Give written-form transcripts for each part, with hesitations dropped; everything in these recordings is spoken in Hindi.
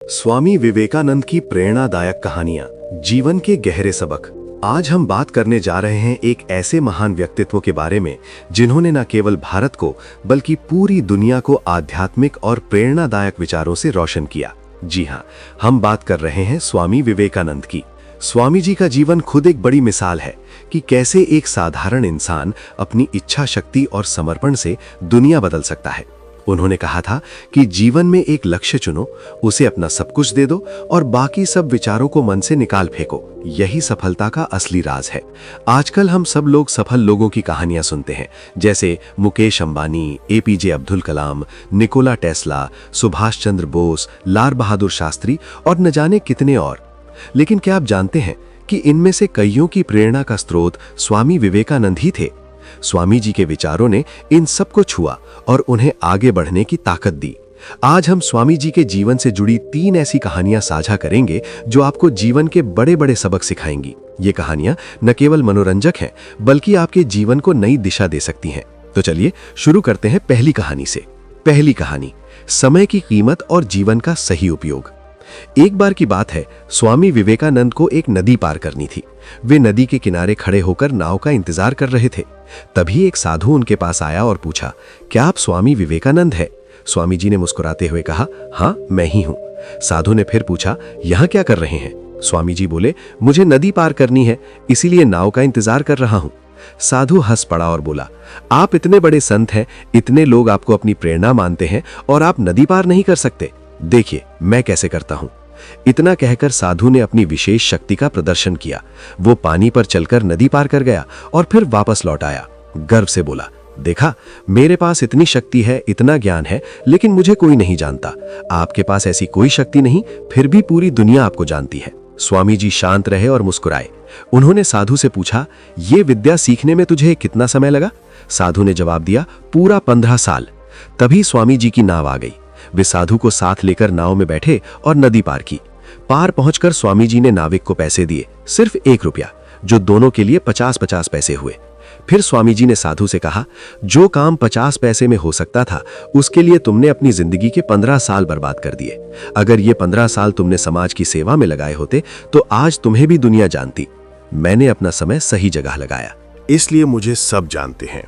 स्वामी विवेकानंद की प्रेरणादायक कहानियां, जीवन के गहरे सबक। आज हम बात करने जा रहे हैं एक ऐसे महान व्यक्तित्व के बारे में जिन्होंने न केवल भारत को बल्कि पूरी दुनिया को आध्यात्मिक और प्रेरणादायक विचारों से रोशन किया। जी हाँ, हम बात कर रहे हैं स्वामी विवेकानंद की। स्वामी जी का जीवन खुद एक बड़ी मिसाल है कि कैसे एक साधारण इंसान अपनी इच्छा शक्ति और समर्पण से दुनिया बदल सकता है। उन्होंने कहा था कि जीवन में एक लक्ष्य चुनो, उसे अपना सब कुछ दे दो और बाकी सब विचारों को मन से निकाल फेंको। यही सफलता का असली राज है। आजकल हम सब लोग सफल लोगों की कहानियां सुनते हैं, जैसे Mukesh Ambani, APJ Abdul Kalam, Nikola Tesla, Subhash Chandra Bose, Lal Bahadur Shastri और न जाने कितने और। लेकिन क्या आप जानते हैं कि इनमें से कईयों की प्रेरणा का स्रोत स्वामी विवेकानंद ही थे। स्वामी जी के विचारों ने इन सबको छुआ और उन्हें आगे बढ़ने की ताकत दी। आज हम स्वामी जी के जीवन से जुड़ी 3 ऐसी कहानियां साझा करेंगे जो आपको जीवन के बड़े बड़े सबक सिखाएंगी। ये कहानियां न केवल मनोरंजक हैं बल्कि आपके जीवन को नई दिशा दे सकती हैं। तो चलिए शुरू करते हैं पहली कहानी से। पहली कहानी, समय की कीमत और जीवन का सही उपयोग। एक बार की बात है, स्वामी विवेकानंद को एक नदी पार करनी थी। वे नदी के किनारे खड़े होकर नाव का इंतजार कर रहे थे। तभी एक साधु उनके पास आया और पूछा, क्या आप स्वामी विवेकानंद हैं? स्वामी जी ने मुस्कुराते हुए कहा, हाँ, मैं ही हूँ। साधु ने फिर पूछा, यहाँ क्या कर रहे हैं? स्वामी जी बोले, मुझे नदी पार करनी है, इसीलिए नाव का इंतजार कर रहा हूँ। साधु हंस पड़ा और बोला, आप इतने बड़े संत हैं, इतने लोग आपको अपनी प्रेरणा मानते हैं और आप नदी पार नहीं कर सकते? देखिए मैं कैसे करता हूं। इतना कहकर साधु ने अपनी विशेष शक्ति का प्रदर्शन किया। वो पानी पर चलकर नदी पार कर गया और फिर वापस लौट आया। गर्व से बोला, देखा, मेरे पास इतनी शक्ति है, इतना ज्ञान है, लेकिन मुझे कोई नहीं जानता। आपके पास ऐसी कोई शक्ति नहीं, फिर भी पूरी दुनिया आपको जानती है। स्वामी जी शांत रहे और मुस्कुराए। उन्होंने साधु से पूछा, ये विद्या सीखने में तुझे कितना समय लगा? साधु ने जवाब दिया, पूरा 15 साल। तभी स्वामी जी की नाव आ गई। वे साधु को साथ लेकर नाव में बैठे और नदी पार की। पार पहुंचकर स्वामी जी ने नाविक को पैसे दिए, सिर्फ 1 रुपया, जो दोनों के लिए 50-50 पैसे हुए। फिर स्वामी जी ने साधु से कहा, जो काम 50 पैसे में हो सकता था, उसके लिए तुमने अपनी जिंदगी के 15 साल बर्बाद कर दिए। अगर ये 15 साल तुमने समाज की सेवा में लगाए होते तो आज तुम्हें भी दुनिया जानती। मैंने अपना समय सही जगह लगाया, इसलिए मुझे सब जानते हैं।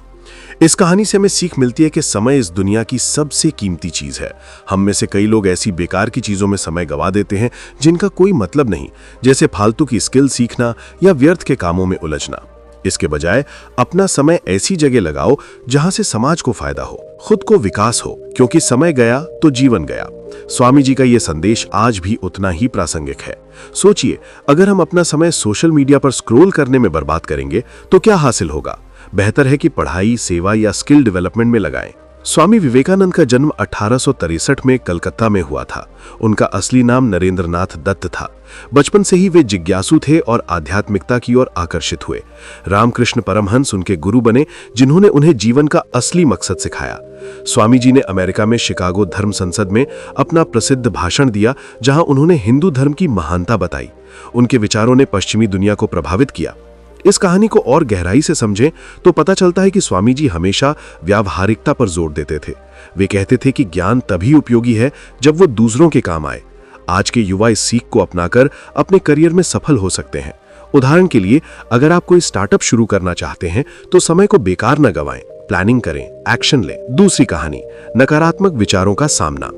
इस कहानी से हमें सीख मिलती है कि समय इस दुनिया की सबसे कीमती चीज है। हम में से कई लोग ऐसी बेकार की चीजों में समय गवा देते हैं जिनका कोई मतलब नहीं, जैसे फालतू की स्किल सीखना या व्यर्थ के कामों में उलझना। इसके बजाय अपना समय ऐसी जगह लगाओ जहां से समाज को फायदा हो, खुद को विकास हो, क्योंकि समय गया तो जीवन गया। स्वामी जी का यह संदेश आज भी उतना ही प्रासंगिक है। सोचिए, अगर हम अपना समय सोशल मीडिया पर स्क्रॉल करने में बर्बाद करेंगे तो क्या हासिल होगा? बेहतर है कि पढ़ाई, सेवा या स्किल डेवलपमेंट में लगाएं। स्वामी विवेकानंद का जन्म 1863 में कलकत्ता में हुआ था। उनका असली नाम नरेंद्रनाथ दत्त था। बचपन से ही वे जिज्ञासु थे और आध्यात्मिकता की ओर आकर्षित हुए। रामकृष्ण परमहंस उनके गुरु बने, जिन्होंने उन्हें जीवन का असली मकसद सिखाया। स्वामी जी ने अमेरिका में शिकागो धर्म संसद में अपना प्रसिद्ध भाषण दिया, जहां उन्होंने हिंदू धर्म की महानता बताई। उनके विचारों ने पश्चिमी दुनिया को प्रभावित किया। इस कहानी को और गहराई से समझें तो पता चलता है कि स्वामी जी हमेशा व्यावहारिकता पर जोर देते थे। वे कहते थे कि ज्ञान तभी उपयोगी है जब वो दूसरों के काम आए। आज के युवा इस सीख को अपनाकर अपने करियर में सफल हो सकते हैं। उदाहरण के लिए, अगर आप कोई स्टार्टअप शुरू करना चाहते हैं तो समय को बेकार न गवाएं, प्लानिंग करें, एक्शन लें। दूसरी कहानी, नकारात्मक विचारों का सामना।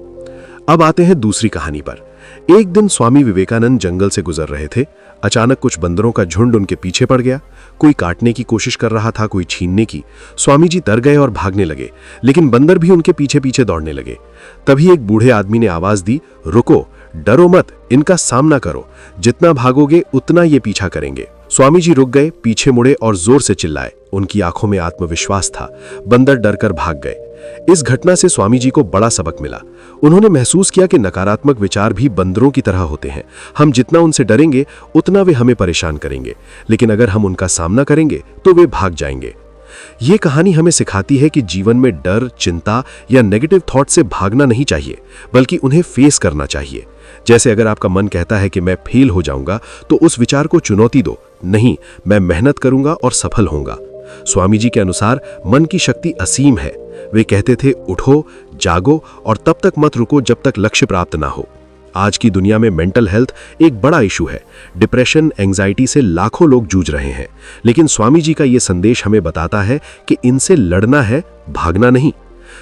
अब आते हैं दूसरी कहानी पर। एक दिन स्वामी विवेकानंद जंगल से गुजर रहे थे। अचानक कुछ बंदरों का झुंड उनके पीछे पड़ गया। कोई काटने की कोशिश कर रहा था, कोई छीनने की। स्वामी जी डर गए और भागने लगे, लेकिन बंदर भी उनके पीछे पीछे दौड़ने लगे। तभी एक बूढ़े आदमी ने आवाज दी, रुको, डरो मत, इनका सामना करो। जितना भागोगे उतना ये पीछा करेंगे। स्वामी जी रुक गए, पीछे मुड़े और जोर से चिल्लाए। उनकी आंखों में आत्मविश्वास था। बंदर डरकर भाग गए। इस घटना से स्वामी जी को बड़ा सबक मिला। उन्होंने महसूस किया कि नकारात्मक विचार भी बंदरों की तरह होते हैं। हम जितना उनसे डरेंगे उतना वे हमें परेशान करेंगे, लेकिन अगर हम उनका सामना करेंगे तो वे भाग जाएंगे। ये कहानी हमें सिखाती है कि जीवन में डर, चिंता या नेगेटिव थॉट से भागना नहीं चाहिए, बल्कि उन्हें फेस करना चाहिए। जैसे अगर आपका मन कहता है कि मैं फेल हो जाऊंगा, तो उस विचार को चुनौती दो, नहीं, मैं मेहनत करूंगा और सफल होऊंगा। स्वामी जी के अनुसार मन की शक्ति असीम है। वे कहते थे, उठो, जागो और तब तक मत रुको जब तक लक्ष्य प्राप्त ना हो। आज की दुनिया में मेंटल हेल्थ एक बड़ा इशू है। डिप्रेशन, एंजाइटी से लाखों लोग जूझ रहे हैं, लेकिन स्वामी जी का ये संदेश हमें बताता है कि इनसे लड़ना है, भागना नहीं।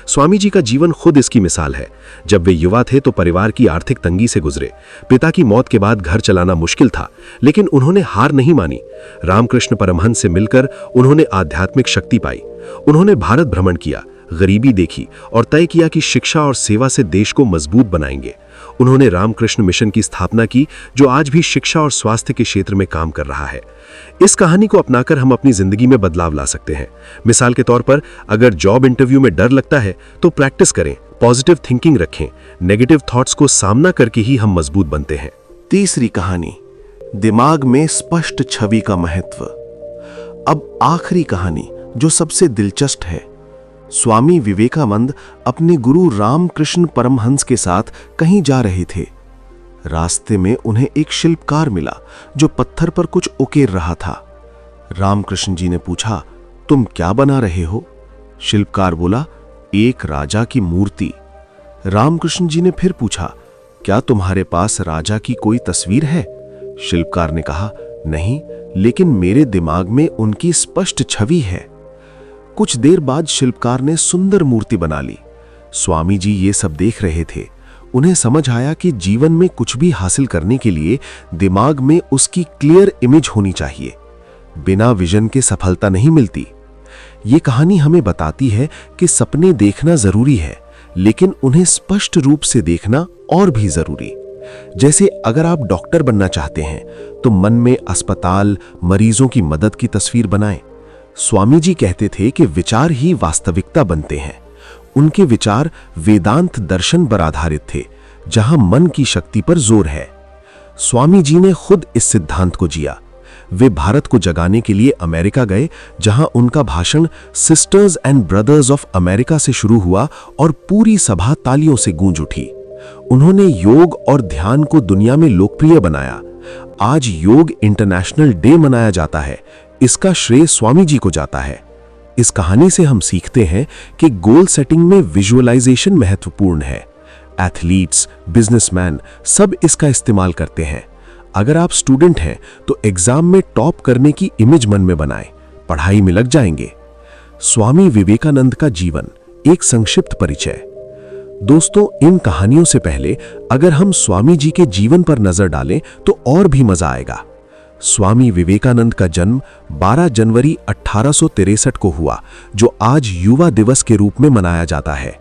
स्वामी जी का जीवन खुद इसकी मिसाल है। जब वे युवा थे तो परिवार की आर्थिक तंगी से गुजरे। पिता की मौत के बाद घर चलाना मुश्किल था, लेकिन उन्होंने हार नहीं मानी। रामकृष्ण परमहंस से मिलकर उन्होंने आध्यात्मिक शक्ति पाई। उन्होंने भारत भ्रमण किया, गरीबी देखी और तय किया कि शिक्षा और सेवा से देश को मजबूत बनाएंगे। उन्होंने रामकृष्ण मिशन की स्थापना की, जो आज भी शिक्षा और स्वास्थ्य के क्षेत्र में काम कर रहा है। इस कहानी को अपनाकर हम अपनी जिंदगी में बदलाव ला सकते हैं। मिसाल के तौर पर, अगर जॉब इंटरव्यू में डर लगता है तो प्रैक्टिस करें, पॉजिटिव थिंकिंग रखें। नेगेटिव थॉट्स को सामना करके ही हम मजबूत बनते हैं। तीसरी कहानी, दिमाग में स्पष्ट छवि का महत्व। अब आखिरी कहानी जो सबसे दिलचस्प है। स्वामी विवेकानंद अपने गुरु रामकृष्ण परमहंस के साथ कहीं जा रहे थे। रास्ते में उन्हें एक शिल्पकार मिला जो पत्थर पर कुछ उकेर रहा था। रामकृष्ण जी ने पूछा, तुम क्या बना रहे हो? शिल्पकार बोला, एक राजा की मूर्ति। रामकृष्ण जी ने फिर पूछा, क्या तुम्हारे पास राजा की कोई तस्वीर है? शिल्पकार ने कहा, नहीं, लेकिन मेरे दिमाग में उनकी स्पष्ट छवि है। कुछ देर बाद शिल्पकार ने सुंदर मूर्ति बना ली। स्वामी जी ये सब देख रहे थे। उन्हें समझ आया कि जीवन में कुछ भी हासिल करने के लिए दिमाग में उसकी क्लियर इमेज होनी चाहिए। बिना विजन के सफलता नहीं मिलती। ये कहानी हमें बताती है कि सपने देखना जरूरी है, लेकिन उन्हें स्पष्ट रूप से देखना और भी जरूरी। जैसे अगर आप डॉक्टर बनना चाहते हैं तो मन में अस्पताल, मरीजों की मदद की तस्वीर बनाएं। स्वामी जी कहते थे कि विचार ही वास्तविकता बनते हैं। उनके विचार वेदांत दर्शन पर आधारित थे, जहां मन की शक्ति पर जोर है। स्वामी जी ने खुद इस सिद्धांत को जिया। वे भारत को जगाने के लिए अमेरिका गए, जहां उनका भाषण sisters and brothers of America से शुरू हुआ और पूरी सभा तालियों से गूंज उठी। उन्होंने योग और ध्यान को दुनिया में लोकप्रिय बनाया। आज योग इंटरनेशनल डे मनाया जाता है। इसका श्रेय स्वामी जी को जाता है। इस कहानी से हम सीखते हैं कि गोल सेटिंग में विजुअलाइजेशन महत्वपूर्ण है। एथलीट्स, बिजनेसमैन सब इसका इस्तेमाल करते हैं। अगर आप स्टूडेंट हैं तो एग्जाम में टॉप करने की इमेज मन में बनाएं, पढ़ाई में लग जाएंगे। स्वामी विवेकानंद का जीवन, एक संक्षिप्त परिचय। दोस्तों, इन कहानियों से पहले अगर हम स्वामी जी के जीवन पर नजर डालें तो और भी मजा आएगा। स्वामी विवेकानंद का जन्म 12 जनवरी 1863 को हुआ, जो आज युवा दिवस के रूप में मनाया जाता है।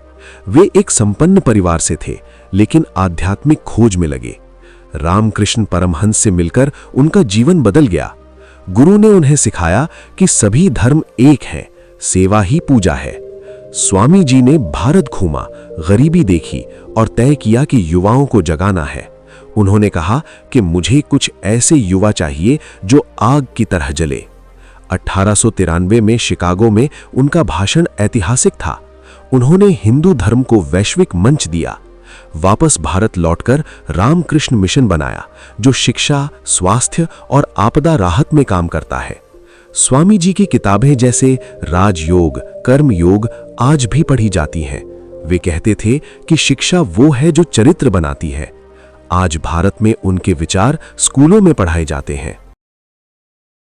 वे एक संपन्न परिवार से थे, लेकिन आध्यात्मिक खोज में लगे। रामकृष्ण परमहंस से मिलकर उनका जीवन बदल गया। गुरु ने उन्हें सिखाया कि सभी धर्म एक हैं, सेवा ही पूजा है। स्वामी जी ने भारत घूमा, गरीबी देखी और तय किया कि युवाओं को जगाना है। उन्होंने कहा कि मुझे कुछ ऐसे युवा चाहिए जो आग की तरह जले। 1893 में शिकागो में उनका भाषण ऐतिहासिक था। उन्होंने हिंदू धर्म को वैश्विक मंच दिया। वापस भारत लौटकर रामकृष्ण मिशन बनाया, जो शिक्षा, स्वास्थ्य और आपदा राहत में काम करता है। स्वामी जी की किताबें जैसे राजयोग, कर्म योग आज भी पढ़ी जाती हैं। वे कहते थे कि शिक्षा वो है जो चरित्र बनाती है। आज भारत में उनके विचार स्कूलों में पढ़ाए जाते हैं।